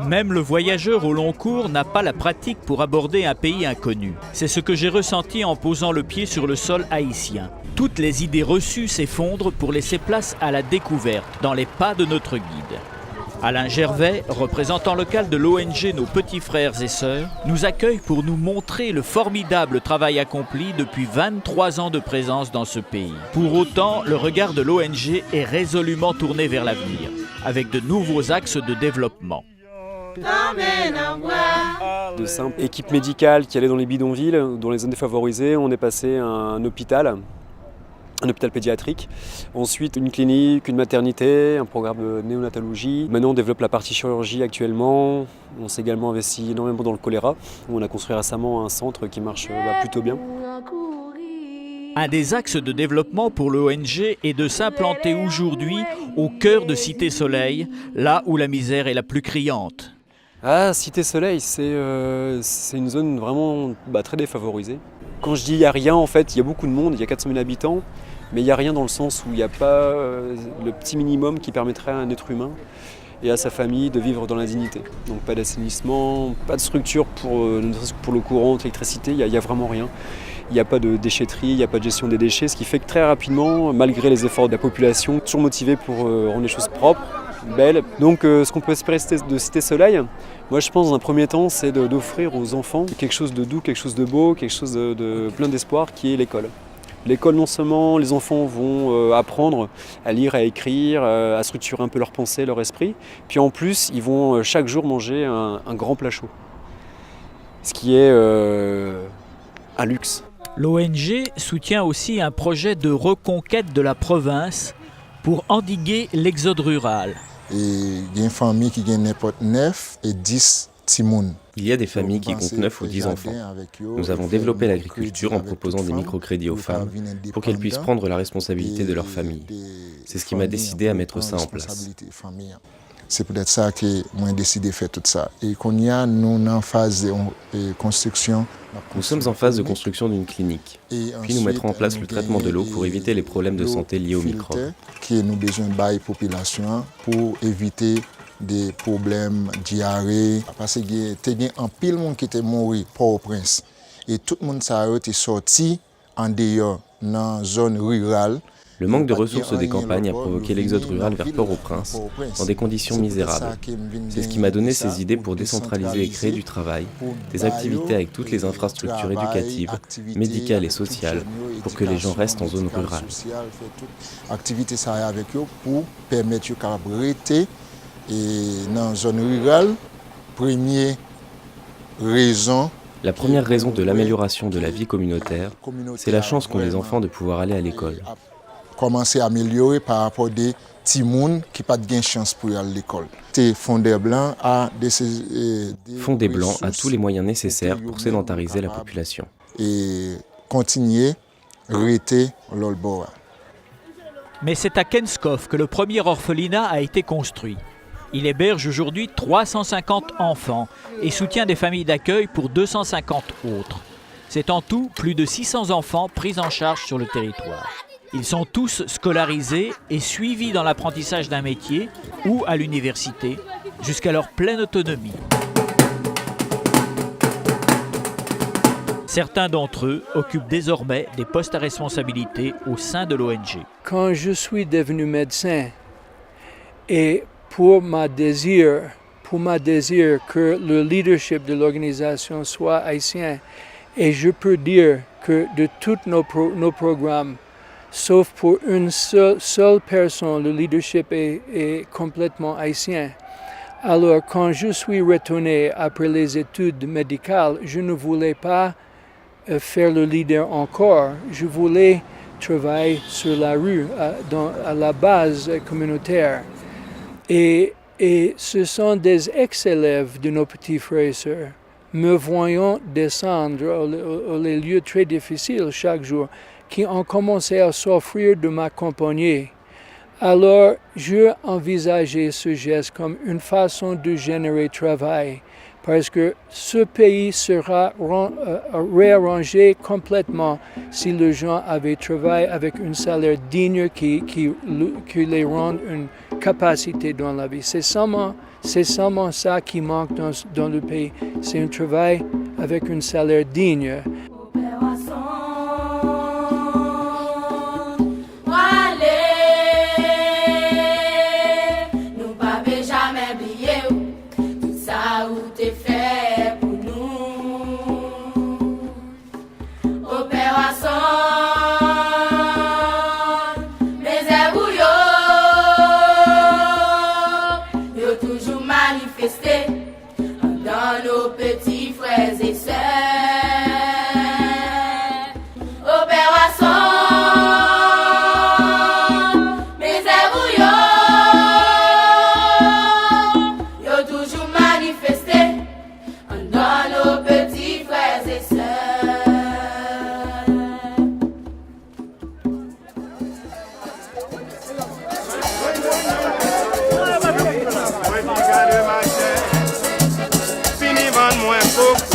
Même le voyageur au long cours n'a pas la pratique pour aborder un pays inconnu. C'est ce que j'ai ressenti en posant le pied sur le sol haïtien. Toutes les idées reçues s'effondrent pour laisser place à la découverte, dans les pas de notre guide. Alain Gervais, représentant local de l'ONG Nos Petits Frères et Sœurs, nous accueille pour nous montrer le formidable travail accompli depuis 23 ans de présence dans ce pays. Pour autant, le regard de l'ONG est résolument tourné vers l'avenir, avec de nouveaux axes de développement. De simples équipes médicales qui allaient dans les bidonvilles, dans les zones défavorisées, on est passé à un hôpital pédiatrique, ensuite une clinique, une maternité, un programme de néonatologie. Maintenant on développe la partie chirurgie actuellement, on s'est également investi énormément dans le choléra, on a construit récemment un centre qui marche plutôt bien. Un des axes de développement pour l'ONG est de s'implanter aujourd'hui au cœur de Cité Soleil, là où la misère est la plus criante. Ah, Cité Soleil, c'est une zone vraiment très défavorisée. Quand je dis il n'y a rien, en fait, il y a beaucoup de monde, il y a 400 000 habitants, mais il n'y a rien dans le sens où il n'y a pas le petit minimum qui permettrait à un être humain et à sa famille de vivre dans la dignité. Donc pas d'assainissement, pas de structure pour l'eau courante, l'électricité, il n'y a vraiment rien. Il n'y a pas de déchetterie, il n'y a pas de gestion des déchets, ce qui fait que très rapidement, malgré les efforts de la population, toujours motivée pour rendre les choses propres, belles. Donc ce qu'on peut espérer de Cité Soleil, moi je pense dans un premier temps, c'est d'offrir aux enfants quelque chose de doux, quelque chose de beau, quelque chose de plein d'espoir, qui est l'école. L'école, non seulement les enfants vont apprendre à lire, à écrire, à structurer un peu leur pensée, leur esprit, puis en plus ils vont chaque jour manger un grand plat chaud, ce qui est un luxe. L'ONG soutient aussi un projet de reconquête de la province pour endiguer l'exode rural. Il y a une famille qui gagne n'importe 9 et 10 timoun. Il y a des familles qui comptent 9 ou 10 enfants. Nous avons développé l'agriculture en proposant des microcrédits aux femmes pour qu'elles puissent prendre la responsabilité de leur famille. C'est ce qui m'a décidé à mettre ça en place. C'est peut-être ça que j'ai décidé de faire tout ça. Et qu'on y a, nous en phase de construction. Nous sommes en phase de construction d'une clinique. Puis nous mettrons en place le traitement de l'eau pour éviter les problèmes de santé liés aux microbes. Qui nous besoin de la population pour éviter des problèmes diarrhée. Parce qu'il y a un pile monde qui était mort Port-au-Prince. Et tout le monde est sorti en dehors, dans la zone rurale. Le manque de ressources des campagnes a provoqué l'exode rural vers Port-au-Prince, dans des conditions misérables. C'est ce qui m'a donné ces idées pour décentraliser et créer du travail, des activités avec toutes les infrastructures éducatives, médicales et sociales, pour que les gens restent en zone rurale. Activité ça avec eux pour permettre de rester dans la zone rurale. Première raison. La première raison de l'amélioration de la vie communautaire, c'est la chance qu'ont les enfants de pouvoir aller à l'école. Commencer à améliorer par rapport à des petits gens qui n'ont pas de chance pour aller à l'école. Fondé Blanc a Fondé Blanc a tous les moyens nécessaires pour sédentariser la population. Et continuer à rester l'Olboa. Mais c'est à Kenskov que le premier orphelinat a été construit. Il héberge aujourd'hui 350 enfants et soutient des familles d'accueil pour 250 autres. C'est en tout plus de 600 enfants pris en charge sur le territoire. Ils sont tous scolarisés et suivis dans l'apprentissage d'un métier ou à l'université jusqu'à leur pleine autonomie. Certains d'entre eux occupent désormais des postes à responsabilité au sein de l'ONG. Quand je suis devenu médecin et pour ma désir que le leadership de l'organisation soit haïtien, et je peux dire que de tous nos programmes, sauf pour une seule personne, le leadership est complètement haïtien. Alors, quand je suis retourné après les études médicales, je ne voulais pas faire le leader encore. Je voulais travailler sur la rue, à la base communautaire. Et ce sont des ex-élèves de nos petits frères et sœurs, me voyant descendre aux lieux très difficiles chaque jour, qui ont commencé à s'offrir de m'accompagner. Alors, je envisageais ce geste comme une façon de générer travail parce que ce pays sera réarrangé complètement si les gens avaient travaillé avec un salaire digne qui les rende une capacité dans la vie. C'est seulement ça qui manque dans le pays. C'est un travail avec un salaire digne. Dans nos petits frères et sœurs, au Père Wasson, mes ébouillons, yo toujours manifesté dans nos petits frères et sœurs. Fini vendre moins faux.